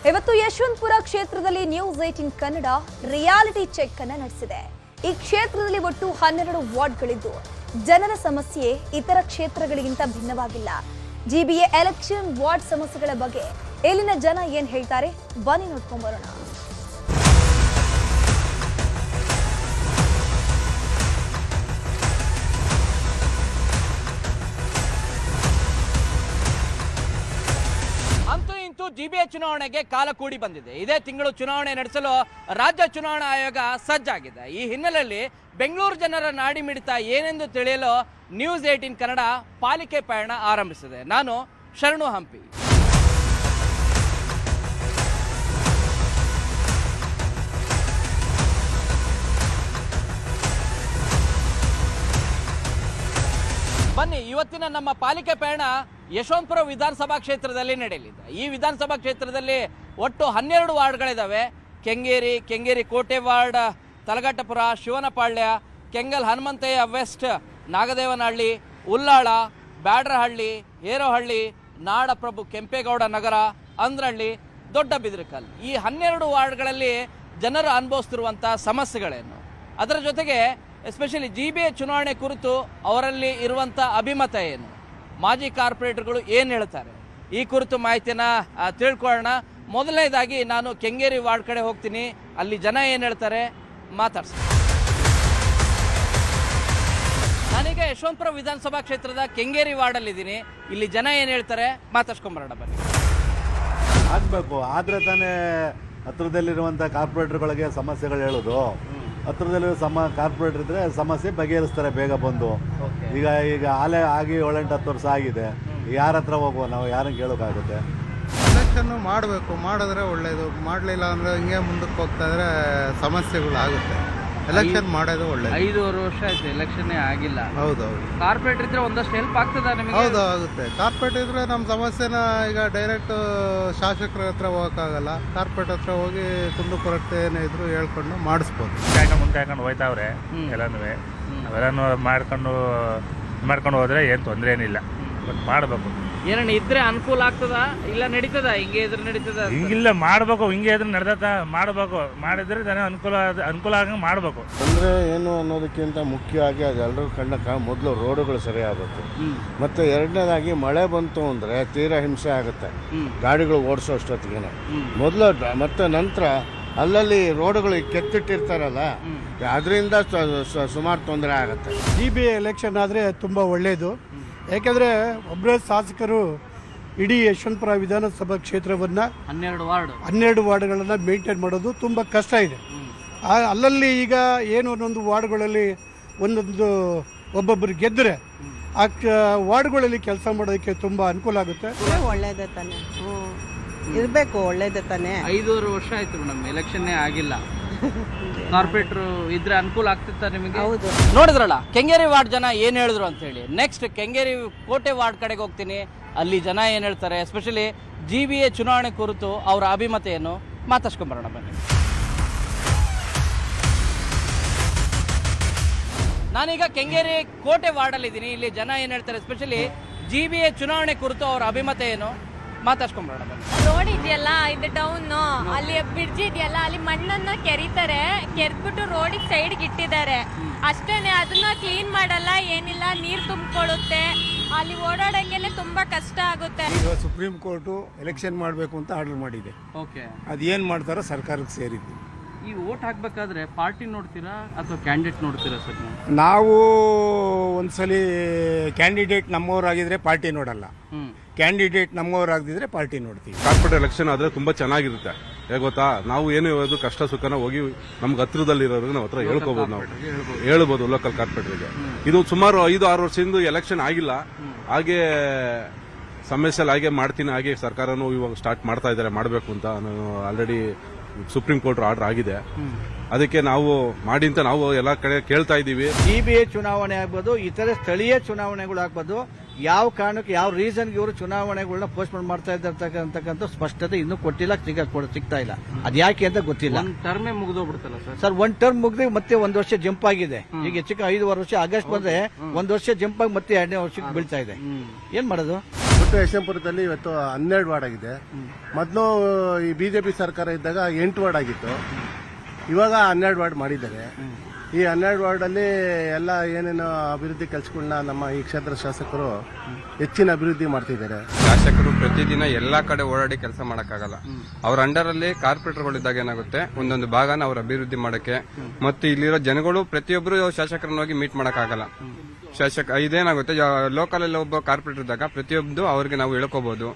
ಇವತ್ತು ಯಶವಂತಪುರ ಕ್ಷೇತ್ರದಲ್ಲಿ news 18 Kannada reality check ಅನ್ನು ನಡೆಸಿದೆ. ಈ ಕ್ಷೇತ್ರದಲ್ಲಿ ಒಟ್ಟು 12 ವಾರ್ಡ್ಗಳಿದ್ದು ಜನರ ಸಮಸ್ಯೆ ಇತರ ಕ್ಷೇತ್ರಗಳಿಗಿಂತ ಭಿನ್ನವಾಗಿಲ್ಲ. ಜಿಬಿಎ ಎಲೆಕ್ಷನ್ ವಾರ್ಡ್ ಸಮಸ್ಯೆಗಳ ಬಗ್ಗೆ ಇಲ್ಲಿನ ಜನ ಏನ್ ಹೇಳ್ತಾರೆ ಬನ್ನಿ ನೋಡ್ಕೊಂಡು ಬರೋಣ. ಜಿಬಿಎ ಚುನಾವಣೆಗೆ ಕಾಲ ಕೂಡಿ ಬಂದಿದೆ. ಇದೇ ತಿಂಗಳು ಚುನಾವಣೆ ನಡೆಸಲು ರಾಜ್ಯ ಚುನಾವಣಾ ಆಯೋಗ ಸಜ್ಜಾಗಿದೆ. ಈ ಹಿನ್ನೆಲೆಯಲ್ಲಿ ಬೆಂಗಳೂರು ಜನರ ನಾಡಿ ಮಿಡಿತ ಏನೆಂದು ತಿಳಿಯಲು ನ್ಯೂಸ್ 18 ಕನ್ನಡ ಪಾಲಿಕೆ ಪಯಣ ಆರಂಭಿಸಿದೆ. ನಾನು ಶರಣು ಹಂಪಿ. ಬನ್ನಿ, ಇವತ್ತಿನ ನಮ್ಮ ಪಾಲಿಕೆ ಪಯಣ ಯಶವಂತಪುರ ವಿಧಾನಸಭಾ ಕ್ಷೇತ್ರದಲ್ಲಿ ನಡೆಯಲಿದೆ. ಈ ವಿಧಾನಸಭಾ ಕ್ಷೇತ್ರದಲ್ಲಿ ಒಟ್ಟು 12 ವಾರ್ಡ್ಗಳಿದ್ದಾವೆ. ಕೆಂಗೇರಿ ಕೋಟೆ ವಾರ್ಡ್, ತಲಘಟ್ಟಪುರ, ಶಿವನಪಾಳ್ಯ, ಕೆಂಗಲ್ ಹನುಮಂತಯ್ಯ ವೆಸ್ಟ್, ನಾಗದೇವನಹಳ್ಳಿ, ಉಲ್ಲಾಳ, ಬ್ಯಾಡ್ರಹಳ್ಳಿ, ಹೇರೋಹಳ್ಳಿ, ನಾಡಪ್ರಭು, ಕೆಂಪೇಗೌಡ ನಗರ, ಅಂದ್ರಹಳ್ಳಿ, ದೊಡ್ಡ ಬಿದಿರಕಲ್. ಈ 12 ವಾರ್ಡ್ಗಳಲ್ಲಿ ಜನರು ಅನುಭವಿಸ್ತಿರುವಂಥ ಸಮಸ್ಯೆಗಳೇನು, ಅದರ ಜೊತೆಗೆ ಎಸ್ಪೆಷಲಿ ಜಿಬಿಎ ಚುನಾವಣೆ ಕುರಿತು ಅವರಲ್ಲಿ ಇರುವಂಥ ಅಭಿಮತ ಏನು, ಮಾಜಿ ಕಾರ್ಪೊರೇಟರ್ಗಳು ಏನು ಹೇಳ್ತಾರೆ, ಈ ಕುರಿತು ಮಾಹಿತಿಯನ್ನು ತಿಳ್ಕೊಳ್ಳೋಣ. ಮೊದಲನೇದಾಗಿ ನಾನು ಕೆಂಗೇರಿ ವಾರ್ಡ್ ಕಡೆ ಹೋಗ್ತೀನಿ. ಅಲ್ಲಿ ಜನ ಏನು ಹೇಳ್ತಾರೆ ಮಾತಾಡ್ಸಿ. ನಾನೀಗ ಯಶವಂತಪುರ ವಿಧಾನಸಭಾ ಕ್ಷೇತ್ರದ ಕೆಂಗೇರಿ ವಾರ್ಡಲ್ಲಿದ್ದೀನಿ. ಇಲ್ಲಿ ಜನ ಏನು ಹೇಳ್ತಾರೆ ಮಾತಾಡ್ಸ್ಕೊಂಬರೋಣ ಬನ್ನಿ. ಆಗಬೇಕು, ಆದರೆ ತಾನೇ ಹತ್ರದಲ್ಲಿರುವಂಥ ಕಾರ್ಪೊರೇಟರ್ಗಳಿಗೆ ಸಮಸ್ಯೆಗಳು ಹೇಳೋದು. ಹತ್ರದಲ್ಲಿ ಕಾರ್ಪೊರೇಟರ್ ಇದ್ದರೆ ಸಮಸ್ಯೆ ಬಗೆಹರಿಸ್ತಾರೆ ಬೇಗ ಬಂದು. ಈಗ ಆಲೆ ಆಗಿ 7-8 ವರ್ಷ ಆಗಿದೆ. ಯಾರ ಹತ್ರ ಹೋಗುವ, ನಾವು ಯಾರನ್ನು ಕೇಳೋಕ್ಕಾಗುತ್ತೆ? ಎಲೆಕ್ಷನ್ನು ಮಾಡಬೇಕು, ಮಾಡಿದ್ರೆ ಒಳ್ಳೆಯದು. ಮಾಡಲಿಲ್ಲ ಅಂದರೆ ಹಿಂಗೆ ಮುಂದಕ್ಕೆ ಹೋಗ್ತಾ ಇದ್ರೆ ಸಮಸ್ಯೆಗಳು ಆಗುತ್ತೆ. ಎಲೆಕ್ಷನ್ ಮಾಡೋದು ಒಳ್ಳೆಯದು. 5 ವರ್ಷ ಆಯ್ತು ಎಲೆಕ್ಷನ್ನೇ ಆಗಿಲ್ಲ. ಹೌದೌದು. ಕಾರ್ಪೊರೇಟರ್ ಇದ್ರೆ ಒಂದಷ್ಟು ಹೆಲ್ಪ್ ಆಗ್ತದ ನಿಮಗೆ? ಹೌದು, ಆಗುತ್ತೆ. ಕಾರ್ಪೊರೇಟ್ ಇದ್ರೆ ನಮ್ಮ ಸಮಸ್ಯೆನ ಈಗ ಡೈರೆಕ್ಟ್ ಶಾಸಕರ ಹತ್ರ ಹೋಗೋಕ್ಕಾಗಲ್ಲ. ಕಾರ್ಪೊರೇಟ್ ಹತ್ರ ಹೋಗಿ ಕುಂದುಕೊರತೆ ಏನೇ ಇದ್ರು ಹೇಳ್ಕೊಂಡು ಮಾಡಿಸ್ಬೋದು. ಮುಂದೆ ಹಾಕೊಂಡು ಹೋಯ್ತಾವ್ರೆ ಎಲ್ಲನೂ. ಅವೆಲ್ಲನೂ ಮಾಡ್ಕೊಂಡು ಹೋದ್ರೆ ಏನು ತೊಂದರೆ ಏನಿಲ್ಲ. ಬಟ್ ಮಾಡಬೇಕು. ಏನಣ್ಣ ಇದ್ರೆ ಅನುಕೂಲ ಆಗ್ತದ ಇಲ್ಲ ನಡೀತದ? ಹಿಂಗೆ ಇದ್ರೆ ನಡೀತದ? ಹಿಂಗಿಲ್ಲ, ಮಾಡಬೇಕು. ಹಿಂಗೆ ಇದ್ರೆ ನಡೆದ ಮಾಡಬೇಕು. ಮಾಡಿದ್ರೆ ತಾನೇ ಅನುಕೂಲ ಆಗಂಗೆ ಮಾಡಬೇಕು. ಅಂದರೆ ಏನು ಅನ್ನೋದಕ್ಕಿಂತ ಮುಖ್ಯವಾಗಿ ಅದೆಲ್ಲರೂ ಮೊದಲು ರೋಡುಗಳು ಸರಿಯಾಗಬೇಕು. ಮತ್ತು ಎರಡನೇದಾಗಿ ಮಳೆ ಬಂತು ಅಂದರೆ ತೀರಾ ಹಿಂಸೆ ಆಗುತ್ತೆ ಗಾಡಿಗಳು ಓಡಿಸೋ ಅಷ್ಟೊತ್ತಿಗೆ. ಮೊದಲು ಮತ್ತು ನಂತರ ಅಲ್ಲಲ್ಲಿ ರೋಡುಗಳು ಕೆತ್ತಿಟ್ಟಿರ್ತಾರಲ್ಲ, ಅದರಿಂದ ಸುಮಾರು ತೊಂದರೆ ಆಗುತ್ತೆ. ಜಿಬಿಎ ಎಲೆಕ್ಷನ್ ಆದರೆ ತುಂಬ ಒಳ್ಳೆಯದು. ಯಾಕೆಂದರೆ ಒಬ್ಬರೇ ಶಾಸಕರು ಇಡೀ ಯಶವಂತಪುರ ವಿಧಾನಸಭಾ ಕ್ಷೇತ್ರವನ್ನು 12 ವಾರ್ಡ್ಗಳನ್ನು ಮೇಂಟೈನ್ ಮಾಡೋದು ತುಂಬ ಕಷ್ಟ ಇದೆ. ಅಲ್ಲಲ್ಲಿ ಈಗ ಏನು ಒಂದೊಂದು ವಾರ್ಡ್ಗಳಲ್ಲಿ ಒಂದೊಂದು ಒಬ್ಬೊಬ್ಬರು ಗೆದ್ದರೆ ಆ ವಾರ್ಡ್ಗಳಲ್ಲಿ ಕೆಲಸ ಮಾಡೋದಕ್ಕೆ ತುಂಬ ಅನುಕೂಲ ಆಗುತ್ತೆ. ಒಳ್ಳೇದೇ ತಾನೆ, ಇರಬೇಕು, ಒಳ್ಳೇದೇ ತಾನೆ. 5 ವರ್ಷ ಆಯ್ತು ಮೇಡಮ್, ಎಲೆಕ್ಷನ್ನೇ ಆಗಿಲ್ಲ. ಕಾರ್ಪೊರೇಟರ್ ಇದ್ರೆ ಅನುಕೂಲ ಆಗ್ತಿತ್ತ ನಿಮಗೆ? ಹೌದು. ನೋಡಿದ್ರಲ್ಲ ಕೆಂಗೇರಿ ವಾರ್ಡ್ ಜನ ಏನ್ ಹೇಳಿದ್ರು ಅಂತ ಹೇಳಿ. ನೆಕ್ಸ್ಟ್ ಕೆಂಗೇರಿ ಕೋಟೆ ವಾರ್ಡ್ ಕಡೆಗೆ ಹೋಗ್ತೀನಿ. ಅಲ್ಲಿ ಜನ ಏನ್ ಹೇಳ್ತಾರೆ, ಎಸ್ಪೆಷಲಿ ಜಿಬಿಎ ಚುನಾವಣೆ ಕುರಿತು ಅವರ ಅಭಿಮತ ಏನು ಮಾತಾಡ್ಸ್ಕೊಂಬರೋಣ ಬನ್ನಿ. ನಾನೀಗ ಕೆಂಗೇರಿ ಕೋಟೆ ವಾರ್ಡ್ ಅಲ್ಲಿ ಇದ್ದೀನಿ. ಇಲ್ಲಿ ಜನ ಏನ್ ಹೇಳ್ತಾರೆ, ಎಸ್ಪೆಷಲಿ ಜಿಬಿಎ ಚುನಾವಣೆ ಕುರಿತು ಅವರ ಅಭಿಮತ ಏನು ಮಾತಾಡ್ಸ್ಕೊಂಬರೋಣ ಬನ್ನಿ. ರೋಡ್ ಇದೆಯಲ್ಲ, ಇದು ಡೌನ್, ಅಲ್ಲಿ ಬ್ರಿಡ್ಜ್ ಇದೆಯಲ್ಲ, ಅಲ್ಲಿ ಮಣ್ಣನ್ನ ಕೆರಿತಾರೆ, ಕೆರೆದ್ಬಿಟ್ಟು ರೋಡಿಗೆ ಸೈಡ್ಗೆ ಇಟ್ಟಿದ್ದಾರೆ ಅಷ್ಟೇನೆ. ಅದನ್ನ ಕ್ಲೀನ್ ಮಾಡಲ್ಲ, ಏನಿಲ್ಲ, ನೀರು ತುಂಬಿಕೊಳ್ಳುತ್ತೆ. ಅಲ್ಲಿ ಓಡಾಡಂಗೆಲ್ಲ ತುಂಬಾ ಕಷ್ಟ ಆಗುತ್ತೆ. ಈಗ ಸುಪ್ರೀಂ ಕೋರ್ಟು ಎಲೆಕ್ಷನ್ ಮಾಡಬೇಕು ಅಂತ ಆರ್ಡರ್ ಮಾಡಿದೆ. ಅದೇನು ಮಾಡ್ತಾರೋ ಸರ್ಕಾರಕ್ಕೆ ಸೇರಿದ್ದು. ಈ ವೋಟ್ ಹಾಕ್ಬೇಕಾದ್ರೆ ಪಾರ್ಟಿ ನೋಡ್ತೀರಾ ಅಥವಾ ಕ್ಯಾಂಡಿಡೇಟ್ ನೋಡ್ತೀರಾ ಸರ್? ನಾವು ಒಂದ್ಸಲಿ ಕ್ಯಾಂಡಿಡೇಟ್ ನಮ್ಮವರಾಗಿದ್ರೆ ಪಾರ್ಟಿ ನೋಡಲ್ಲ, ಕ್ಯಾಂಡಿಡೇಟ್ ನಮ್ಮವರಾಗಿದ್ರೆ ಪಾರ್ಟಿ ನೋಡ್ತೀವಿ. ಕಾರ್ಪೊರೇಟ್ ಎಲೆಕ್ಷನ್ ಆದ್ರೆ ತುಂಬಾ ಚೆನ್ನಾಗಿರುತ್ತೆ. ಹೇಗೆ ಗೊತ್ತಾ, ನಾವು ಏನೇ ಹೇಳೋದು ಕಷ್ಟ ಸುಖನ ಹೋಗಿ ನಮ್ಗೆ ಹತ್ರದಲ್ಲಿರೋರಿಗೆ ನಾವು ಹತ್ರ ಹೇಳ್ಕೋಬಹುದು. ನಾವು ಹೇಳ್ಬೋದು ಲೋಕಲ್ ಕಾರ್ಪೊರೇಟರ್ಗೆ. ಇದು ಸುಮಾರು 5-6 ವರ್ಷದಿಂದ ಎಲೆಕ್ಷನ್ ಆಗಿಲ್ಲ. ಹಾಗೆ ಸಮಸ್ಯೆ ಹಾಗೆ ಮಾಡ್ತೀನಿ. ಹಾಗೆ ಸರ್ಕಾರನೂ ಇವಾಗ ಸ್ಟಾರ್ಟ್ ಮಾಡ್ತಾ ಇದ್ದಾರೆ ಮಾಡಬೇಕು ಅಂತ. ನಾನು ಆಲ್ರೆಡಿ ಸುಪ್ರೀಂ ಕೋರ್ಟ್ ಆರ್ಡರ್ ಆಗಿದೆ. ಅದಕ್ಕೆ ನಾವು ಮಾಡಿ ಅಂತ ನಾವು ಎಲ್ಲ ಕಡೆ ಕೇಳ್ತಾ ಇದ್ದೀವಿ. ಜಿಬಿಎ ಚುನಾವಣೆ ಆಗ್ಬೋದು, ಇತರೆ ಸ್ಥಳೀಯ ಚುನಾವಣೆಗಳು ಆಗ್ಬೋದು, ಯಾವ ಕಾರಣಕ್ಕೆ ಯಾವ ರೀಸನ್ಗೆ ಇವರು ಚುನಾವಣೆಗಳನ್ನ ಪೋಸ್ಟ್ಪೋನ್ ಮಾಡ್ತಾ ಇದ್ದಾರೆ ಸ್ಪಷ್ಟತೆ ಇನ್ನೂ ಕೊಟ್ಟಿಲ್ಲ, ಸಿಗ್ತಾ ಇಲ್ಲ. ಅದ್ ಯಾಕೆ ಅಂತ ಗೊತ್ತಿಲ್ಲ. ಟರ್ಮೇ ಮುಗಿದೋಗ್ಬಿಡ್ತಲ್ಲ ಸರ್? 1 ಟರ್ಮ್ ಮುಗಿದ್ರೆ ಮತ್ತೆ 1 ವರ್ಷ ಜಂಪ್ ಆಗಿದೆ. ಈಗ ಹೆಚ್ಚಿಗೆ 5 ವರ್ಷ ಆಗಸ್ಟ್ ಬಂದ್ರೆ 1 ವರ್ಷ ಜಂಪ್ ಆಗಿ ಮತ್ತೆ 2ನೇ ವರ್ಷಕ್ಕೆ ಬೀಳ್ತಾ ಇದೆ. ಏನ್ ಮಾಡೋದು? ಬಟ್ ಒಟ್ಟು ಯಶವಂತಪುರದಲ್ಲಿ ಇವತ್ತು 12 ವಾರ್ಡ್ ಆಗಿದೆ. ಮೊದಲು ಈ ಬಿಜೆಪಿ ಸರ್ಕಾರ ಇದ್ದಾಗ 8 ವಾರ್ಡ್ ಆಗಿತ್ತು. ಇವಾಗ 12 ವಾರ್ಡ್ ಮಾಡಿದ್ದಾರೆ. ಈ 12 ವಾರ್ಡಲ್ಲಿ ಎಲ್ಲ ಏನೇನು ಅಭಿವೃದ್ಧಿ ಕೆಲಸಗಳನ್ನ ನಮ್ಮ ಈ ಕ್ಷೇತ್ರ ಶಾಸಕರು ಹೆಚ್ಚಿನ ಅಭಿವೃದ್ಧಿ ಮಾಡ್ತಿದ್ದಾರೆ. ಶಾಸಕರು ಪ್ರತಿದಿನ ಎಲ್ಲಾ ಕಡೆ ಓಡಾಡಿ ಕೆಲಸ ಮಾಡಕ್ಕಾಗಲ್ಲ. ಅವ್ರ ಅಂಡರ್ ಅಲ್ಲಿ ಕಾರ್ಪೊರೇಟರ್ಗಳಿದ್ದಾಗ ಏನಾಗುತ್ತೆ, ಒಂದೊಂದು ಭಾಗನ ಅವ್ರ ಅಭಿವೃದ್ಧಿ ಮಾಡಕ್ಕೆ, ಮತ್ತೆ ಇಲ್ಲಿರೋ ಜನಗಳು ಪ್ರತಿಯೊಬ್ಬರು ಶಾಸಕರನ್ನ ಹೋಗಿ ಮೀಟ್ ಮಾಡಕ್ಕಾಗಲ್ಲ. ಇದೇನಾಗುತ್ತೆ, ಲೋಕಲ್ ಅಲ್ಲಿ ಒಬ್ಬ ಕಾರ್ಪೊರೇಟರ್ ಇದ್ದಾಗ ಪ್ರತಿಯೊಂದು ಅವ್ರಿಗೆ ನಾವು ಹೇಳ್ಕೋಬಹುದು.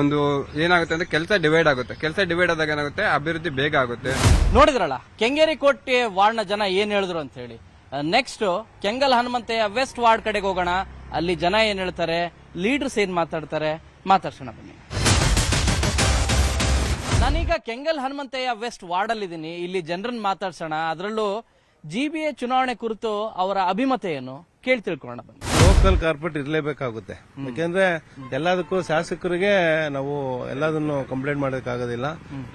ಒಂದು ಏನಾಗುತ್ತೆ ಅಂದ್ರೆ ಕೆಲಸ ಡಿವೈಡ್ ಆಗುತ್ತೆ. ಕೆಲಸ ಡಿವೈಡ್ ಆದಾಗ ಏನಾಗುತ್ತೆ, ಅಭಿವೃದ್ಧಿ ಬೇಗ ಆಗುತ್ತೆ. ನೋಡಿದ್ರಲ್ಲ ಕೆಂಗೇರಿ ಕೋಟೆ ವಾರ್ಡ್ನ ಜನ ಏನ್ ಹೇಳಿದ್ರು ಅಂತ ಹೇಳಿ. Next Kengal Hanumanthaiah west ward ಕಡೆಗೆ ಹೋಗೋಣ. ಅಲ್ಲಿ ಜನ ಏನ್ ಹೇಳ್ತಾರೆ, ಲೀಡರ್ಸ್ ಏನ್ ಮಾತಾಡ್ತಾರೆ, ಮಾತಾಡ್ಸೋಣ ಬನ್ನಿ. ನಾನೀಗ ಕೆಂಗಲ್ ಹನುಮಂತಯ್ಯ ವೆಸ್ಟ್ ವಾರ್ಡ್ ಅಲ್ಲಿ ಇದ್ದೀನಿ. ಇಲ್ಲಿ ಜನರನ್ನ ಮಾತಾಡ್ಸೋಣ. ಅದರಲ್ಲೂ GBA ಚುನಾವಣೆ ಕುರಿತು ಅವರ ಅಭಿಮತ ಏನು ಕೇಳಿ ತಿಳ್ಕೊಳ್ಳೋಣ ಬನ್ನಿ. ಲೋಕಲ್ ಕಾರ್ಪೊರೇಟ್ ಇರಲೇಬೇಕಾಗುತ್ತೆ. ಯಾಕೆಂದ್ರೆ ಎಲ್ಲದಕ್ಕೂ ಶಾಸಕರಿಗೆ ನಾವು ಎಲ್ಲದನ್ನು ಕಂಪ್ಲೇಂಟ್ ಮಾಡೋಕ್ಕಾಗೋದಿಲ್ಲ.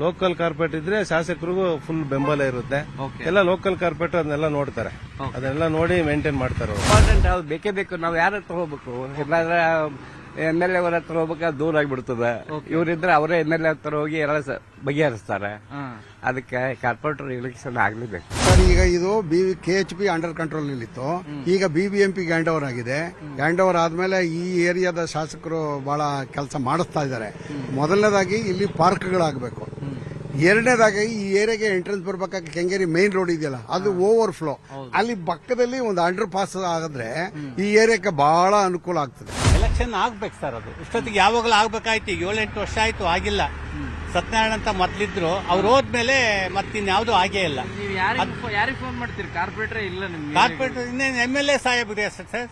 ಲೋಕಲ್ ಕಾರ್ಪೊರೇಟ್ ಇದ್ರೆ ಶಾಸಕರಿಗೂ ಫುಲ್ ಬೆಂಬಲ ಇರುತ್ತೆ. ಎಲ್ಲ ಲೋಕಲ್ ಕಾರ್ಪೊರೇಟ್ ಅದನ್ನೆಲ್ಲ ನೋಡ್ತಾರೆ, ಅದನ್ನೆಲ್ಲ ನೋಡಿ ಮೇಂಟೈನ್ ಮಾಡ್ತಾರೆ. ಇಂಪಾರ್ಟೆಂಟ್ ಅವ್ರು ಬೇಕೇ ಬೇಕು. ನಾವು ಯಾರ ಹತ್ರ ಹೋಗ್ಬೇಕು, ಇಲ್ಲಾಂದ್ರೆ MLA ಅವರ ಹತ್ರ ಹೋಗ್ಬೇಕಾದ್ರೆ ದೂರ ಆಗಿಬಿಡ್ತದೆ. ಇವರಿದ್ರೆ ಅವರೇ MLA ಹತ್ರ ಹೋಗಿ ಎಲ್ಲ ಬಗೆಹರಿಸ್ತಾರೆ. ಅದಕ್ಕೆ ಕಾರ್ಪೊರೇಟರ್ ಎಲೆಕ್ಷನ್ ಆಗ್ಲೇಬೇಕು ಸರ್. ಈಗ ಇದು KHP ಅಂಡರ್ ಕಂಟ್ರೋಲ್ ನಲ್ಲಿತ್ತು. ಈಗ BBMP ಹ್ಯಾಂಡ್ ಓವರ್ ಆಗಿದೆ. ಹ್ಯಾಂಡ್ ಓವರ್ ಆದ್ಮೇಲೆ ಈ ಏರಿಯಾದ ಶಾಸಕರು ಬಹಳ ಕೆಲಸ ಮಾಡಿಸ್ತಾ ಇದ್ದಾರೆ. ಮೊದಲನೇದಾಗಿ ಇಲ್ಲಿ ಪಾರ್ಕ್ಗಳಾಗಬೇಕು. ಎರಡನೇದಾಗಿ ಈ ಏರಿಯಾಗೆ ಎಂಟ್ರೆನ್ಸ್ ಬರ್ಬೇಕಾದ್ರೆ ಕೆಂಗೇರಿ ಮೇನ್ ರೋಡ್ ಇದೆಯಲ್ಲ, ಅದು ಓವರ್ ಫ್ಲೋ. ಅಲ್ಲಿ ಪಕ್ಕದಲ್ಲಿ ಒಂದು ಅಂಡರ್ ಪಾಸ್ ಆಗಿದ್ರೆ ಈ ಏರಿಯಾಕ್ಕೆ ಬಹಳ ಅನುಕೂಲ ಆಗ್ತದೆ. ಎಲೆಕ್ಷನ್ ಆಗ್ಬೇಕು ಸರ್. ಅದು ಇಷ್ಟೊತ್ತಿಗೆ ಯಾವಾಗಲೂ ಆಗ್ಬೇಕಾಯ್ತು. 7-8 ವರ್ಷ ಆಯ್ತು, ಆಗಿಲ್ಲ. ಸತ್ಯನಾರಾಯಣ ಅಂತ ಮೊದ್ಲಿದ್ರು, ಅವ್ರು ಹೋದ್ಮೇಲೆ ಮತ್ತಿನ್ಯಾವುದೂ ಆಗೇ ಇಲ್ಲ. ಯಾರಿಗೆ ಫೋನ್ ಮಾಡ್ತೀರಿ? ಕಾರ್ಪೊರೇಟರ್ ಇಲ್ಲ ನಿಮ್ಗೆ? ಕಾರ್ಪೊರೇಟರ್ ಇನ್ನೇನು MLA ಸಾಹೇಬ್ರೆ ಸರ್.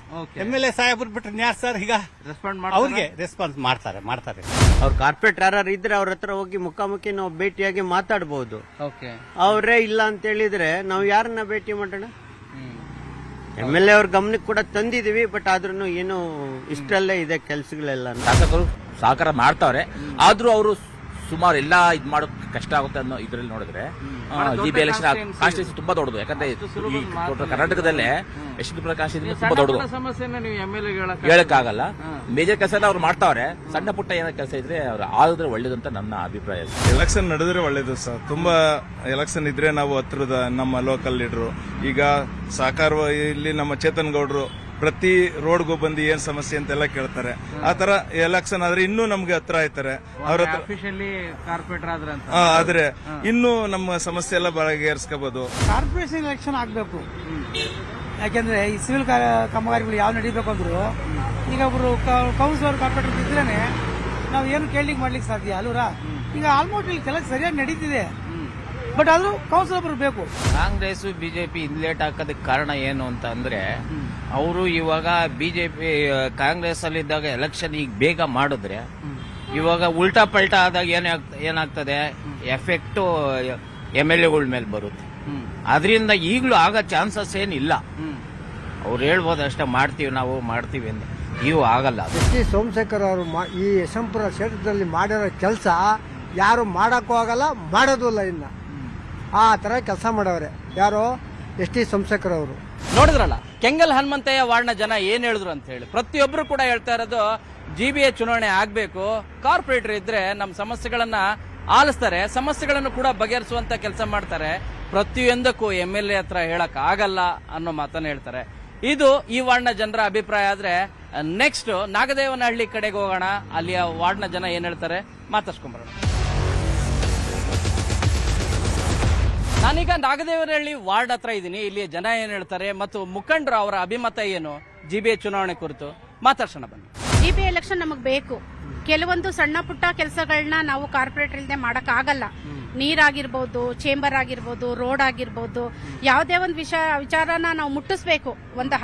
MLA ಸಾಹೇಬ್ರು ಬಿಟ್ರೆ ಯಾರು ಸರ್ ಈಗ ರೆಸ್ಪಾಂಡ್ ಅವ್ರಿಗೆ ರೆಸ್ಪಾನ್ಸ್ ಮಾಡ್ತಾರೆ. ಅವ್ರ ಕಾರ್ಪೊರೇಟರ್ ಯಾರು ಇದ್ರೆ ಅವ್ರ ಹತ್ರ ಹೋಗಿ ಮುಖಾಮುಖಿ ನಾವು ಭೇಟಿಯಾಗಿ ಮಾತಾಡಬಹುದು. ಓಕೆ, ಅವರೇ ಇಲ್ಲ ಅಂತ ಹೇಳಿದ್ರೆ ನಾವು ಯಾರನ್ನ ಭೇಟಿ ಮಾಡೋಣ? MLA ಅವ್ರ ಗಮನಕ್ಕೆ ಕೂಡ ತಂದಿದೀವಿ, ಬಟ್ ಆದ್ರೂ ಏನು ಇಷ್ಟರಲ್ಲೇ ಇದೆ ಕೆಲಸಗಳೆಲ್ಲ. ಶಾಸಕರು ಸಹಕಾರ ಮಾಡ್ತಾವ್ರೆ, ಆದ್ರೂ ಅವರು ಸುಮಾರು ಎಲ್ಲ ಇದ್ ಮಾಡೋಕ್ ಕಷ್ಟ ಆಗುತ್ತೆ ಅನ್ನೋ ಇದ್ರಲ್ಲಿ ನೋಡಿದ್ರೆ GBA ಎಲೆಕ್ಷನ್ ಕಾನ್ಸ್ಟಿಟ್ಯೂನ್ಸಿ ತುಂಬಾ ದೊಡ್ಡದು. ಯಾಕಂದ್ರೆ ಈ ಕರ್ನಾಟಕದಲ್ಲೇ ಯಶವಂತಪುರ ಕಾನ್ಸ್ಟಿಟ್ಯೂನ್ಸಿ ತುಂಬಾ ದೊಡ್ಡದು. ಹೇಳಕ್ಕಾಗಲ್ಲ. ಮೇಜರ್ ಕೆಲಸ ಅವ್ರು ಮಾಡ್ತಾವ್ರೆ. ಸಣ್ಣ ಪುಟ್ಟ ಏನೋ ಕೆಲಸ ಇದ್ರೆ ಅವ್ರು ಆದ್ರೆ ಒಳ್ಳೇದಂತ ನನ್ನ ಅಭಿಪ್ರಾಯ. ಎಲೆಕ್ಷನ್ ನಡೆದ್ರೆ ಒಳ್ಳೇದು ಸರ್. ತುಂಬಾ ಎಲೆಕ್ಷನ್ ಇದ್ರೆ ನಾವು ಹತ್ರದ ನಮ್ಮ ಲೋಕಲ್ ಲೀಡರು, ಈಗ ಸಹಕಾರ ಇಲ್ಲಿ ನಮ್ಮ ಚೇತನ್ ಗೌಡ್ರು ಪ್ರತಿ ರೋಡ್ಗೂ ಬಂದು ಏನ್ ಸಮಸ್ಯೆ ಅಂತೆಲ್ಲ ಕೇಳ್ತಾರೆ. ಆ ತರ ಎಲೆಕ್ಷನ್ ಆದ್ರೆ ಇನ್ನೂ ನಮ್ಗೆ ಹತ್ರ ಆಯ್ತಾರೆ. ಅವ್ರ ಹತ್ರ ಕಾರ್ಪೊರೇಟರ್ ಆದ್ರೆ ಇನ್ನೂ ನಮ್ಮ ಸಮಸ್ಯೆ ಎಲ್ಲ ಬಗೆಹರಿಸ್ಕೋಬಹುದು. ಕಾರ್ಪೊರೇಷನ್ ಎಲೆಕ್ಷನ್ ಆಗಬೇಕು. ಯಾಕೆಂದ್ರೆ ಈ ಸಿವಿಲ್ ಕಾಮಗಾರಿಗಳು ಯಾವ ನಡೀಬೇಕು ಅಂದ್ರು ಈಗ ಒಬ್ರು ಕೌನ್ಸಿಲರ್ ಕಾರ್ಪೊರೇಟರ್ ಇದ್ರೇನೆ ನಾವು ಏನು ಕೇಳಲಿಕ್ಕೆ ಮಾಡ್ಲಿಕ್ಕೆ ಸಾಧ್ಯ ಅಲ್ವರಾ? ಈಗ ಆಲ್ಮೋಸ್ಟ್ ಇಲ್ಲಿ ಕೆಲಸ ಸರಿಯಾಗಿ ನಡೀತಿದೆ, ಬಟ್ ಆದ್ರೂ ಕೌನ್ಸಿಲರ್ ಬೇಕು. ಕಾಂಗ್ರೆಸ್ ಬಿಜೆಪಿ ಲೇಟ್ ಹಾಕೋದಕ್ಕೆ ಕಾರಣ ಏನು ಅಂತ ಅಂದ್ರೆ, ಅವರು ಇವಾಗ ಬಿಜೆಪಿ ಕಾಂಗ್ರೆಸ್ ಅಲ್ಲಿ ಇದ್ದಾಗ ಎಲೆಕ್ಷನ್ ಈಗ ಬೇಗ ಮಾಡಿದ್ರೆ ಇವಾಗ ಉಲ್ಟಾ ಪಲ್ಟಾ ಆದಾಗ ಏನಾಗ್ತದೆ, ಎಫೆಕ್ಟ್ MLAಗಳ ಮೇಲೆ ಬರುತ್ತೆ. ಅದರಿಂದ ಈಗಲೂ ಆಗೋ ಚಾನ್ಸಸ್ ಏನಿಲ್ಲ. ಅವ್ರು ಹೇಳ್ಬೋದು ಅಷ್ಟೇ, ನಾವು ಮಾಡ್ತೀವಿ ಅಂತ. ಇವು ಆಗಲ್ಲ. ಸೋಮಶೇಖರ್ ಅವರು ಈ ಯಶವಂತಪುರ ಕ್ಷೇತ್ರದಲ್ಲಿ ಮಾಡಿರೋ ಕೆಲಸ ಯಾರು ಮಾಡಕ್ಕೂ ಆಗಲ್ಲ, ಮಾಡೋದು ಇಲ್ಲ. ಇನ್ನ ಆ ತರ ಕೆಲಸ ಮಾಡವ್ರೆ ಯಾರು, ಸೋಮಶೇಖರ್ ಅವರು. ನೋಡಿದ್ರಲ್ಲ ಕೆಂಗಲ್ ಹನುಮಂತಯ್ಯ ವಾರ್ಡ್ನ ಜನ ಏನ್ ಹೇಳಿದ್ರು ಅಂತ ಹೇಳಿ. ಪ್ರತಿಯೊಬ್ರು ಕೂಡ ಹೇಳ್ತಾ ಇರೋದು GBA ಚುನಾವಣೆ ಆಗ್ಬೇಕು, ಕಾರ್ಪೊರೇಟರ್ ಇದ್ರೆ ನಮ್ಮ ಸಮಸ್ಯೆಗಳನ್ನ ಆಲಿಸ್ತಾರೆ, ಸಮಸ್ಯೆಗಳನ್ನು ಕೂಡ ಬಗೆಹರಿಸುವಂತ ಕೆಲಸ ಮಾಡ್ತಾರೆ. ಪ್ರತಿಯೊಂದಕ್ಕೂ MLA ಹತ್ರ ಹೇಳಕ್ ಆಗಲ್ಲ ಅನ್ನೋ ಮಾತನ್ನ ಹೇಳ್ತಾರೆ. ಇದು ಈ ವಾರ್ಡ್ನ ಜನರ ಅಭಿಪ್ರಾಯ. ಆದ್ರೆ ನೆಕ್ಸ್ಟ್ ನಾಗದೇವನಹಳ್ಳಿ ಕಡೆಗೆ ಹೋಗೋಣ. ಅಲ್ಲಿಯ ವಾರ್ಡ್ನ ಜನ ಏನ್ ಹೇಳ್ತಾರೆ ಮಾತಾಡ್ಸ್ಕೊಂಡ್ಬರೋಣ. ನಾನೀಗ ನಾಗದೇವನಹಳ್ಳಿ ವಾರ್ಡ್ ಹತ್ರ ಇದ್ದೀನಿ. ಇಲ್ಲಿ ಜನ ಏನ್ ಹೇಳ್ತಾರೆ ಮತ್ತು ಮುಖಂಡರು ಅವರ ಅಭಿಮತ ಏನು GBA ಚುನಾವಣೆ ಕುರಿತು ಮಾತಾಡ್ಸೋಣ ಬನ್ನಿ. GBA ಎಲೆಕ್ಷನ್ ನಮಗ್ ಬೇಕು. ಕೆಲವೊಂದು ಸಣ್ಣ ಪುಟ್ಟ ಕೆಲಸಗಳನ್ನ ನಾವು ಕಾರ್ಪೊರೇಟರ್ ಇಲ್ಲದೆ ಮಾಡಕ್ ಆಗಲ್ಲ. ನೀರಾಗಿರ್ಬೋದು, ಚೇಂಬರ್ ಆಗಿರ್ಬೋದು, ರೋಡ್ ಆಗಿರ್ಬೋದು, ಯಾವುದೇ ಒಂದು ವಿಚಾರನ ನಾವು ಮುಟ್ಟಿಸ್ಬೇಕು, ಒಂದು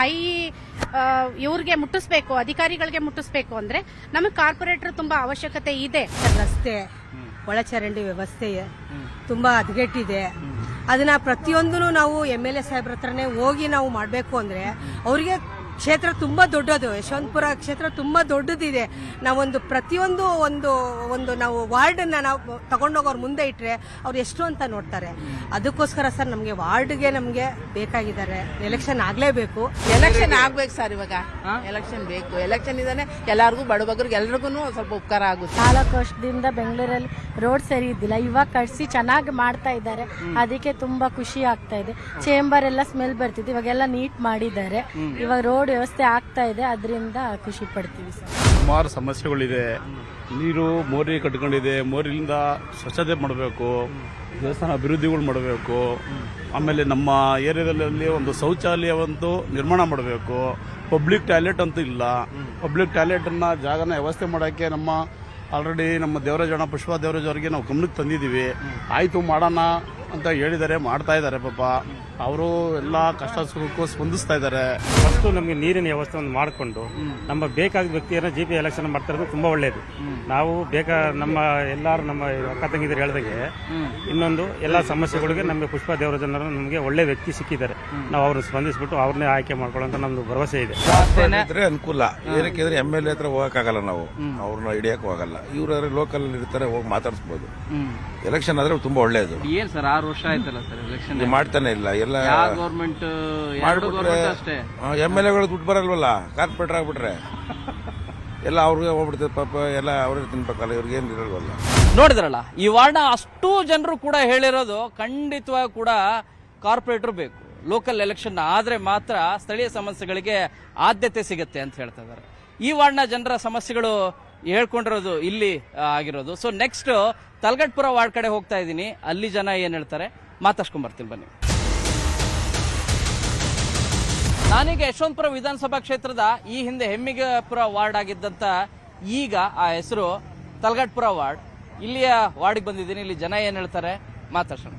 ಇವ್ರಿಗೆ ಮುಟ್ಟಿಸ್ಬೇಕು, ಅಧಿಕಾರಿಗಳಿಗೆ ಮುಟ್ಟಿಸ್ಬೇಕು ಅಂದ್ರೆ ನಮಗೆ ಕಾರ್ಪೊರೇಟರ್ ತುಂಬಾ ಅವಶ್ಯಕತೆ ಇದೆ. ರಸ್ತೆ, ಒಳಚರಂಡಿ ವ್ಯವಸ್ಥೆ ತುಂಬಾ ಹದಗೆಟ್ಟಿದೆ. ಅದನ್ನ ಪ್ರತಿಯೊಂದೂ ನಾವು MLA ಸಾಹೇಬ್ರ ಹತ್ರನೇ ಹೋಗಿ ನಾವು ಮಾಡಬೇಕು ಅಂದ್ರೆ ಅವರಿಗೆ ಕ್ಷೇತ್ರ ತುಂಬ ದೊಡ್ಡದು. ಯಶವಂತಪುರ ಕ್ಷೇತ್ರ ತುಂಬ ದೊಡ್ಡದಿದೆ. ನಾವೊಂದು ಪ್ರತಿಯೊಂದು ಒಂದು ನಾವು ವಾರ್ಡನ್ನು ನಾವು ತಗೊಂಡೋಗೋರು ಮುಂದೆ ಇಟ್ಟರೆ ಅವ್ರು ಎಷ್ಟು ಅಂತ ನೋಡ್ತಾರೆ. ಅದಕ್ಕೋಸ್ಕರ ಸರ್ ನಮಗೆ ವಾರ್ಡ್ಗೆ ನಮಗೆ ಬೇಕಾಗಿದ್ದಾರೆ. ಎಲೆಕ್ಷನ್ ಆಗಲೇಬೇಕು. ಎಲೆಕ್ಷನ್ ಆಗ್ಬೇಕು ಸರ್. ಇವಾಗ ಎಲೆಕ್ಷನ್ ಬೇಕು. ಎಲೆಕ್ಷನ್ ಇದಾನೆ ಎಲ್ಲರಿಗೂ ಬಡಬಗ್ರಿಗೆ ಎಲ್ರಿಗೂ ಸ್ವಲ್ಪ ಉಪಕಾರ ಆಗುತ್ತೆ. 4 ವರ್ಷದಿಂದ ಬೆಂಗಳೂರಲ್ಲಿ ರೋಡ್ ಸರಿ ಇದ್ದಿಲ್ಲ, ಇವಾಗ ಕಟ್ಸಿ ಚೆನ್ನಾಗಿ ಮಾಡ್ತಾ ಇದ್ದಾರೆ. ಅದಕ್ಕೆ ತುಂಬಾ ಖುಷಿ ಆಗ್ತಾ ಇದೆ. ಚೇಂಬರ್ ಎಲ್ಲ ಸ್ಮೆಲ್ ಬರ್ತಿದೆ, ಇವಾಗೆಲ್ಲ ನೀಟ್ ಮಾಡಿದ್ದಾರೆ. ಇವಾಗ ರೋಡ್ ವ್ಯವಸ್ಥೆ ಆಗ್ತಾ ಇದೆ, ಅದರಿಂದ ಖುಷಿ ಪಡ್ತೀವಿ ಸರ್. ಸುಮಾರು ಸಮಸ್ಯೆಗಳಿದೆ. ನೀರು ಮೋರಿ ಕಟ್ಕೊಂಡಿದೆ, ಮೋರಿಲಿಂದ ಸ್ವಚ್ಛತೆ ಮಾಡಬೇಕು, ದೇವಸ್ಥಾನ ಅಭಿವೃದ್ಧಿಗಳು ಮಾಡಬೇಕು. ಆಮೇಲೆ ನಮ್ಮ ಏರಿಯಾದಲ್ಲಿ ಒಂದು ಶೌಚಾಲಯ ಒಂದು ನಿರ್ಮಾಣ ಮಾಡಬೇಕು. ಪಬ್ಲಿಕ್ ಟಾಯ್ಲೆಟ್ ಅಂತೂ ಇಲ್ಲ. ಪಬ್ಲಿಕ್ ಟಾಯ್ಲೆಟನ್ನು ಜಾಗನ ವ್ಯವಸ್ಥೆ ಮಾಡೋಕ್ಕೆ ಆಲ್ರೆಡಿ ನಮ್ಮ ದೇವರಾಜಣ್ಣ ಪುಷ್ಪ ದೇವರಾಜ್ ಅವರಿಗೆ ನಾವು ಗಮನಕ್ಕೆ ತಂದಿದ್ದೀವಿ. ಆಯಿತು ಮಾಡೋಣ ಅಂತ ಹೇಳಿದ್ದಾರೆ, ಮಾಡ್ತಾ ಇದ್ದಾರೆ. ಪಾಪ ಅವರು ಎಲ್ಲ ಕಷ್ಟ ಸುಖಕ್ಕೂ ಸ್ಪಂದಿಸ್ತಾ ಇದ್ದಾರೆ. ಫಸ್ಟು ನಮಗೆ ನೀರಿನ ವ್ಯವಸ್ಥೆ ಒಂದು ಮಾಡಿಕೊಂಡು ನಮ್ಮ ಬೇಕಾದ ವ್ಯಕ್ತಿಯನ್ನು GP ಎಲೆಕ್ಷನ್ ಮಾಡ್ತಾ ಇರೋದು ತುಂಬ ಒಳ್ಳೆಯದು. ನಾವು ನಮ್ಮ ಅಕ್ಕ ತಂಗಿದ್ರು ಹೇಳ್ದಾಗೆ ಇನ್ನೊಂದು ಎಲ್ಲ ಸಮಸ್ಯೆಗಳಿಗೆ ನಮಗೆ ಪುಷ್ಪ ದೇವರಾಜನವರು ನಮಗೆ ಒಳ್ಳೆ ವ್ಯಕ್ತಿ ಸಿಕ್ಕಿದ್ದಾರೆ. ನಾವು ಅವ್ರನ್ನ ಸ್ಪಂದಿಸ್ಬಿಟ್ಟು ಅವ್ರನ್ನೇ ಆಯ್ಕೆ ಮಾಡ್ಕೊಳ್ಳೋಂಥ ನಮ್ದು ಭರವಸೆ ಇದೆ. ಅನುಕೂಲ ಏನಕ್ಕೆ MLA ಹತ್ರ ಹೋಗಕ್ಕಾಗಲ್ಲ, ನಾವು ಅವ್ರನ್ನ ಹಿಡಿಯಕ್ಕೆ ಹೋಗಲ್ಲ. ಇವ್ರ ಲೋಕಲ್ ಇರ್ತಾರೆ, ಹೋಗಿ ಮಾತಾಡಿಸ್ಬೋದು. ಎಲೆಕ್ಷನ್ ಆದ್ರೆ ತುಂಬಾ ಒಳ್ಳೇದು. ಏನ್ ಸರ್ 6 ವರ್ಷ ಆಯ್ತಲ್ಲ ಸರ್ ಎಲೆಕ್ಷನ್ ಮಾಡ್ತಾನೆ ಇಲ್ಲ. ಎಲ್ಲ ಗೌರ್ಮೆಂಟ್ ಅಷ್ಟೇ. MLAಗಳು ದುಡ್ಡು ಬರಲ್ವಲ್ಲ, ಕಾರ್ಪೊರೇಟರ್ ಆಗ್ಬಿಟ್ರೆ ಎಲ್ಲ ಅವ್ರಿಗೆ ಹೋಗ್ಬಿಡ್ತದೆ. ಪಾಪ ಎಲ್ಲ ಅವ್ರಿಗೆ ತಿನ್ಬೇಕಲ್ಲ, ಇವ್ರಿಗೆ ಏನ್ ಇರಲ್ವಲ್ಲ. ನೋಡಿದ್ರಲ್ಲ, ಈ ವಾರ್ಡ್ನ ಅಷ್ಟು ಜನರು ಕೂಡ ಹೇಳಿರೋದು ಖಂಡಿತವಾಗಿ ಕೂಡ ಕಾರ್ಪೊರೇಟರ್ ಬೇಕು. ಲೋಕಲ್ ಎಲೆಕ್ಷನ್ ಆದ್ರೆ ಮಾತ್ರ ಸ್ಥಳೀಯ ಸಮಸ್ಯೆಗಳಿಗೆ ಆದ್ಯತೆ ಸಿಗುತ್ತೆ ಅಂತ ಹೇಳ್ತಾ ಇದ್ದಾರೆ. ಈ ವಾರ್ಡ್ನ ಜನರ ಸಮಸ್ಯೆಗಳು ಹೇಳ್ಕೊಂಡಿರೋದು ಇಲ್ಲಿ ಆಗಿರೋದು. ಸೊ ನೆಕ್ಸ್ಟ್ ತಲಗಟ್ಪುರ ವಾರ್ಡ್ ಕಡೆ ಹೋಗ್ತಾ ಇದ್ದೀನಿ. ಅಲ್ಲಿ ಜನ ಏನ್ ಹೇಳ್ತಾರೆ ಮಾತಾಡ್ಸ್ಕೊಂಡ್ ಬರ್ತೀನಿ ಬನ್ನಿ. ನಾನೀಗ ಯಶವಂತಪುರ ವಿಧಾನಸಭಾ ಕ್ಷೇತ್ರದ ಈ ಹಿಂದೆ ಹೆಮ್ಮಿಗಪುರ ವಾರ್ಡ್ ಆಗಿದ್ದಂತ ಈಗ ಆ ಹೆಸರು ತಲಗಟ್ಪುರ ವಾರ್ಡ್. ಇಲ್ಲಿಯ ವಾರ್ಡ್ಗೆ ಬಂದಿದ್ದೀನಿ. ಇಲ್ಲಿ ಜನ ಏನ್ ಹೇಳ್ತಾರೆ ಮಾತಾಡ್ಸೋಣ.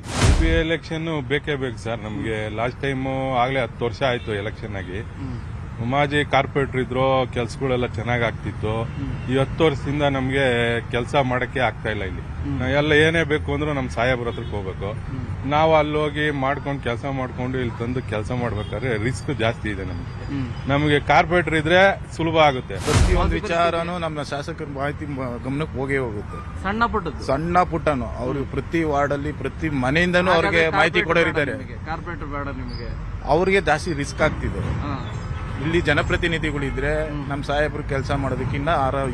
ಎಲೆಕ್ಷನ್ ಬೇಕೇ ಬೇಕು ಸರ್. ನಮ್ಗೆ ಲಾಸ್ಟ್ ಟೈಮ್ ಆಗ್ಲೇ 10 ವರ್ಷ ಆಯ್ತು ಎಲೆಕ್ಷನ್ ಆಗಿ. ಉಮಾಜಿ ಕಾರ್ಪೊರೇಟರ್ ಇದ್ರು, ಕೆಲ್ಸಗಳೆಲ್ಲ ಚೆನ್ನಾಗ್ ಆಗ್ತಿತ್ತು. ಈ 10 ವರ್ಷದಿಂದ ನಮ್ಗೆ ಕೆಲಸ ಮಾಡಕ್ಕೆ ಆಗ್ತಾ ಇಲ್ಲ. ಇಲ್ಲಿ ಎಲ್ಲ ಏನೇ ಬೇಕು ಅಂದ್ರೂ ನಮ್ ಸಾಹೇಬ್ರ ಹತ್ರಕ್ಕೆ ಹೋಗ್ಬೇಕು. ನಾವು ಅಲ್ಲಿ ಹೋಗಿ ಮಾಡ್ಕೊಂಡು ಕೆಲಸ ಮಾಡ್ಕೊಂಡು ಇಲ್ಲಿ ತಂದು ಕೆಲಸ ಮಾಡ್ಬೇಕಾದ್ರೆ ರಿಸ್ಕ್ ಜಾಸ್ತಿ ಇದೆ ನಮಗೆ ಕಾರ್ಪೊರೇಟರ್ ಇದ್ರೆ ಸುಲಭ ಆಗುತ್ತೆ. ಪ್ರತಿಯೊಂದು ವಿಚಾರನೂ ನಮ್ಮ ಶಾಸಕರ ಮಾಹಿತಿ ಗಮನಕ್ಕೆ ಹೋಗುತ್ತೆ. ಸಣ್ಣ ಪುಟ್ಟನು ಅವ್ರಿಗೆ ಪ್ರತಿ ವಾರ್ಡಲ್ಲಿ ಪ್ರತಿ ಮನೆಯಿಂದನೂ ಅವ್ರಿಗೆ ಮಾಹಿತಿ ಕೊಡೋರಿದ್ದಾರೆ. ಕಾರ್ಪೊರೇಟರ್ ಬೇಡ ನಿಮಗೆ, ಅವ್ರಿಗೆ ಜಾಸ್ತಿ ರಿಸ್ಕ್ ಆಗ್ತಿದೆ. ಇಲ್ಲಿ ಜನಪ್ರತಿನಿಧಿಗಳಿದ್ರೆ ನಮ್ಮ ಸಾಹೇಬರು ಕೆಲಸ ಮಾಡೋದಕ್ಕಿಂತ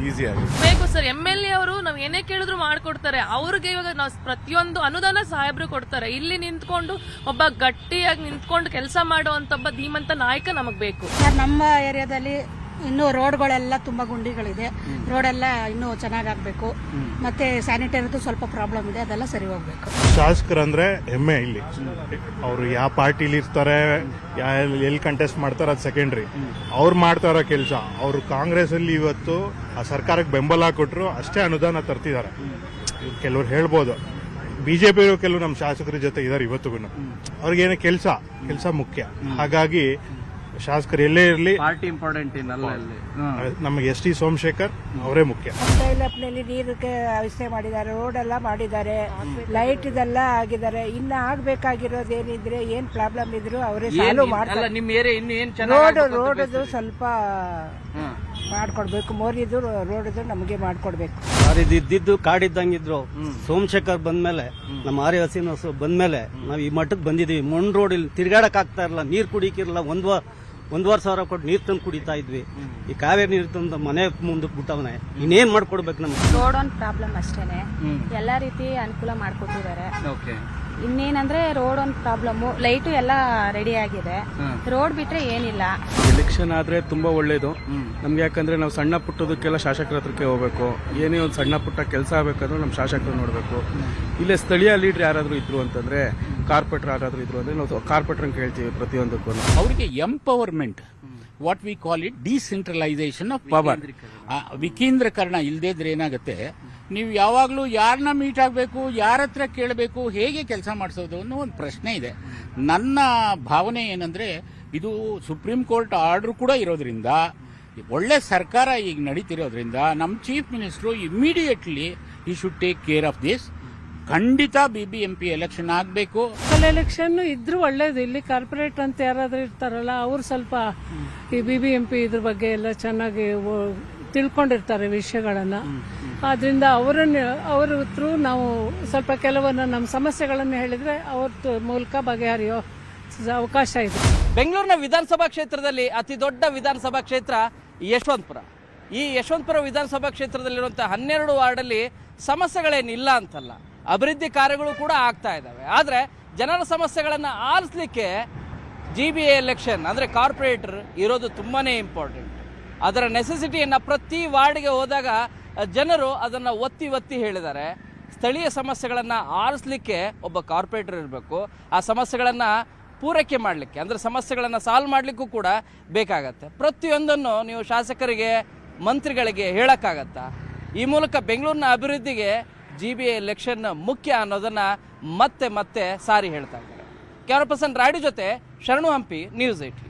ಈಸಿ ಆಗುತ್ತೆ. ಬೇಕು ಸರ್. MLA ಅವರು ನಾವ್ ಏನೇ ಕೇಳಿದ್ರು ಮಾಡ್ಕೊಡ್ತಾರೆ. ಅವ್ರಿಗೆ ಇವಾಗ ನಾವು ಪ್ರತಿಯೊಂದು ಅನುದಾನ ಸಾಹೇಬ್ರು ಕೊಡ್ತಾರೆ. ಇಲ್ಲಿ ನಿಂತ್ಕೊಂಡು ಒಬ್ಬ ಗಟ್ಟಿಯಾಗಿ ನಿಂತ್ಕೊಂಡು ಕೆಲಸ ಮಾಡುವಂತ ಒಬ್ಬ ಧೀಮಂತ ನಾಯಕ ನಮಗ್ ಬೇಕು. ನಮ್ಮ ಏರಿಯಾದಲ್ಲಿ ಇನ್ನೂ ರೋಡ್ಗಳೆಲ್ಲ ತುಂಬ ಗುಂಡಿಗಳಿದೆ. ರೋಡೆಲ್ಲ ಇನ್ನೂ ಚೆನ್ನಾಗಾಗಬೇಕು. ಮತ್ತೆ ಸ್ಯಾನಿಟರಿದು ಸ್ವಲ್ಪ ಪ್ರಾಬ್ಲಮ್ ಇದೆ, ಅದೆಲ್ಲ ಸರಿ ಹೋಗ್ಬೇಕು. ಶಾಸಕರಂದ್ರೆ ಹೆಮ್ಮೆ. ಇಲ್ಲಿ ಅವರು ಯಾವ ಪಾರ್ಟಿಲಿ ಇರ್ತಾರೆ, ಎಲ್ಲಿ ಕಂಟೆಸ್ಟ್ ಮಾಡ್ತಾರೆ ಅದು ಸೆಕೆಂಡ್ರಿ. ಅವ್ರು ಮಾಡ್ತಾ ಇರೋ ಕೆಲಸ, ಅವರು ಕಾಂಗ್ರೆಸ್ ಅಲ್ಲಿ ಇವತ್ತು ಆ ಸರ್ಕಾರಕ್ಕೆ ಬೆಂಬಲ ಕೊಟ್ಟರು ಅಷ್ಟೇ ಅನುದಾನ ತರ್ತಿದ್ದಾರೆ. ಕೆಲವ್ರು ಹೇಳ್ಬೋದು, ಬಿಜೆಪಿ ಕೆಲವು ನಮ್ಮ ಶಾಸಕರ ಜೊತೆ ಇದ್ದಾರೆ ಇವತ್ತಿಗೂ. ಅವ್ರಿಗೇನು ಕೆಲಸ ಮುಖ್ಯ. ಹಾಗಾಗಿ ಶಾಸಕರು ಎಲ್ಲೇ ಇರಲಿ ಪಾರ್ಟಿ ಇಂಪಾರ್ಟೆಂಟ್ ನಮಗೆ SD ಸೋಮಶೇಖರ್ ಅವರೇ ಮುಖ್ಯ. ಡೈಲಪ್ನಲ್ಲಿ ನೀರಿಗೆ ವ್ಯವಸ್ಥೆ ಮಾಡಿದ್ದಾರೆ, ರೋಡ್ ಎಲ್ಲ ಮಾಡಿದ್ದಾರೆ, ಲೈಟ್ ಇದೆಲ್ಲ ಆಗಿದ್ದಾರೆ. ಇನ್ನು ಆಗ್ಬೇಕಾಗಿರೋದು ಏನಿದ್ರೆ ಏನ್ ಪ್ರಾಬ್ಲಮ್ ಇದ್ರು ಅವರೇ ಸಾಲ್ವ್ ಮಾಡ್ತಾರೆ. ನಿಮ್ಮ ಏರಿಯಾ ಇನ್ನು ಏನ್ ರೋಡದು ಸ್ವಲ್ಪ ಮಾಡ್ಕೊಡ್ಬೇಕು. ಮೋರಿದು ರೋಡದು ನಮಗೆ ಮಾಡ್ಕೊಡ್ಬೇಕು. ಇದ್ದಿದ್ದು ಕಾಡಿದ್ದಂಗಿದ್ರು. ಸೋಮಶೇಖರ್ ಬಂದ್ಮೇಲೆ, ನಮ್ಮ ಆರ್ಯವಾಸಿ ಬಂದ್ಮೇಲೆ ನಾವು ಈ ಮಟ್ಟಕ್ಕೆ ಬಂದಿದೀವಿ. ಮಣ್ಣು ರೋಡ್ ಇಲ್ಲಿ ತಿರ್ಗಾಡಕ್ ಆಗ್ತಾ ಇರಲ್ಲ, ನೀರ್ ಕುಡಿಕಿರಲ್ಲ. 1,500 ಸಾವಿರ ಕೊಟ್ಟು ನೀರ್ ತಂದು ಕುಡಿತಾ ಇದ್ವಿ. ಈ ಕಾವೇರಿ ನೀರು ತಂದು ಮನೆ ಮುಂದಕ್ಕೆ ಬಿಟ್ಟವನೆ. ಇನ್ನೇನ್ ಮಾಡ್ಕೊಡ್ಬೇಕು ನಮ್ಗೆ? ರೋಡ್ ಒಂದು ಪ್ರಾಬ್ಲಮ್ ಅಷ್ಟೇನೆ, ಎಲ್ಲಾ ರೀತಿ ಅನುಕೂಲ ಮಾಡ್ಕೊಟ್ಟಿದ್ದಾರೆ. ಇನ್ನೇನಂದ್ರೆ ರೋಡ್ ಒಂದು ಪ್ರಾಬ್ಲಮ್, ಲೈಟು ಎಲ್ಲ ರೆಡಿ ಆಗಿದೆ. ರೋಡ್ ಬಿಟ್ರೆ ಏನಿಲ್ಲ. ಎಲೆಕ್ಷನ್ ಆದ್ರೆ ತುಂಬಾ ಒಳ್ಳೇದು ನಮ್ಗೆ. ಯಾಕಂದ್ರೆ ನಾವು ಸಣ್ಣ ಪುಟ್ಟದಕ್ಕೆಲ್ಲ ಶಾಸಕರ ಹತ್ರಕ್ಕೆ ಹೋಗ್ಬೇಕು. ಏನೇ ಒಂದು ಸಣ್ಣ ಪುಟ್ಟ ಕೆಲಸ ಆಗ್ಬೇಕಂದ್ರೆ ನಮ್ಮ ಶಾಸಕರು ನೋಡ್ಬೇಕು. ಇಲ್ಲೇ ಸ್ಥಳೀಯ ಲೀಡರ್ ಯಾರಾದ್ರೂ ಇದ್ರು ಅಂತಂದ್ರೆ, ಕಾರ್ಪೊರೇಟರ್ ಯಾರಾದ್ರೂ ಇದ್ರು ಅಂದ್ರೆ ನಾವು ಕಾರ್ಪೊರೇಟರ್ ಅಂತ ಹೇಳ್ತೀವಿ ಪ್ರತಿಯೊಂದಕ್ಕೂ. ಅವರಿಗೆ ಎಂಪವರ್ಮೆಂಟ್, what we call it decentralisation of power. ವಿಕೇಂದ್ರೀಕರಣ ಇಲ್ಲದೇ ಇದ್ರೆ ಏನಾಗುತ್ತೆ, ನೀವು ಯಾವಾಗಲೂ ಯಾರನ್ನ ಮೀಟ್ ಆಗಬೇಕು, ಯಾರ ಹತ್ರ ಕೇಳಬೇಕು, ಹೇಗೆ ಕೆಲಸ ಮಾಡಿಸೋದು ಅನ್ನೋ ಒಂದು ಪ್ರಶ್ನೆ ಇದೆ. ನನ್ನ ಭಾವನೆ ಏನಂದ್ರೆ, ಇದು ಸುಪ್ರೀಂ ಕೋರ್ಟ್ ಆರ್ಡರ್ ಕೂಡ ಇರೋದ್ರಿಂದ, ಒಳ್ಳೆ ಸರ್ಕಾರ ಈಗ ನಡೀತಿರೋದ್ರಿಂದ ನಮ್ಮ ಚೀಫ್ ಮಿನಿಸ್ಟರ್ ಇಮಿಡಿಯೇಟ್ಲಿ ಈ should take care of this. ಖಂಡಿತ BBMP ಎಲೆಕ್ಷನ್ ಆಗಬೇಕು. ಎಲೆಕ್ಷನ್ ಇದ್ರೂ ಒಳ್ಳೇದು. ಇಲ್ಲಿ ಕಾರ್ಪೊರೇಟ್ ಅಂತ ಯಾರಾದ್ರೂ ಇರ್ತಾರಲ್ಲ ಅವ್ರು ಸ್ವಲ್ಪ ಈ BBMP ಇದ್ರ ಬಗ್ಗೆ ಎಲ್ಲ ಚೆನ್ನಾಗಿ ತಿಳ್ಕೊಂಡಿರ್ತಾರೆ ವಿಷಯಗಳನ್ನ. ಆದ್ರಿಂದ ಅವರ ಥ್ರೂ ನಾವು ಸ್ವಲ್ಪ ಕೆಲವನ್ನ ನಮ್ಮ ಸಮಸ್ಯೆಗಳನ್ನು ಹೇಳಿದ್ರೆ ಅವ್ರ ಮೂಲಕ ಬಗೆಹರಿಯೋ ಅವಕಾಶ ಇದೆ. ಬೆಂಗಳೂರಿನ ವಿಧಾನಸಭಾ ಕ್ಷೇತ್ರದಲ್ಲಿ ಅತಿ ದೊಡ್ಡ ವಿಧಾನಸಭಾ ಕ್ಷೇತ್ರ ಯಶವಂತಪುರ. ಈ ಯಶವಂತಪುರ ವಿಧಾನಸಭಾ ಕ್ಷೇತ್ರದಲ್ಲಿರುವಂತಹ 12 ವಾರ್ಡಲ್ಲಿ ಸಮಸ್ಯೆಗಳೇನಿಲ್ಲ ಅಂತಲ್ಲ, ಅಭಿವೃದ್ಧಿ ಕಾರ್ಯಗಳು ಕೂಡ ಆಗ್ತಾ ಇದ್ದಾವೆ. ಆದರೆ ಜನರ ಸಮಸ್ಯೆಗಳನ್ನು ಆಲಿಸಲಿಕ್ಕೆ GBA ಎಲೆಕ್ಷನ್ ಅಂದರೆ ಕಾರ್ಪೊರೇಟರ್ ಇರೋದು ತುಂಬಾ ಇಂಪಾರ್ಟೆಂಟ್. ಅದರ ನೆಸೆಸಿಟಿಯನ್ನು ಪ್ರತಿ ವಾರ್ಡ್ಗೆ ಹೋದಾಗ ಜನರು ಅದನ್ನು ಒತ್ತಿ ಹೇಳಿದ್ದಾರೆ. ಸ್ಥಳೀಯ ಸಮಸ್ಯೆಗಳನ್ನು ಆಲಿಸಲಿಕ್ಕೆ ಒಬ್ಬ ಕಾರ್ಪೊರೇಟರ್ ಇರಬೇಕು. ಆ ಸಮಸ್ಯೆಗಳನ್ನು ಪೂರೈಕೆ ಮಾಡಲಿಕ್ಕೆ ಅಂದರೆ ಸಮಸ್ಯೆಗಳನ್ನು ಸಾಲ್ವ್ ಮಾಡಲಿಕ್ಕೂ ಕೂಡ ಬೇಕಾಗತ್ತೆ. ಪ್ರತಿಯೊಂದನ್ನು ನೀವು ಶಾಸಕರಿಗೆ ಮಂತ್ರಿಗಳಿಗೆ ಹೇಳೋಕ್ಕಾಗತ್ತಾ? ಈ ಮೂಲಕ ಬೆಂಗಳೂರಿನ ಅಭಿವೃದ್ಧಿಗೆ GBA ಎಲೆಕ್ಷನ್ ಮುಖ್ಯ ಅನ್ನೋದನ್ನು ಮತ್ತೆ ಸಾರಿ ಹೇಳ್ತಾ ಇದ್ದಾರೆ. ಕ್ಯಾಮರಾ ಪರ್ಸನ್ ರಾಡಿ ಜೊತೆ ಶರಣು ಹಂಪಿ, ನ್ಯೂಸ್ 18.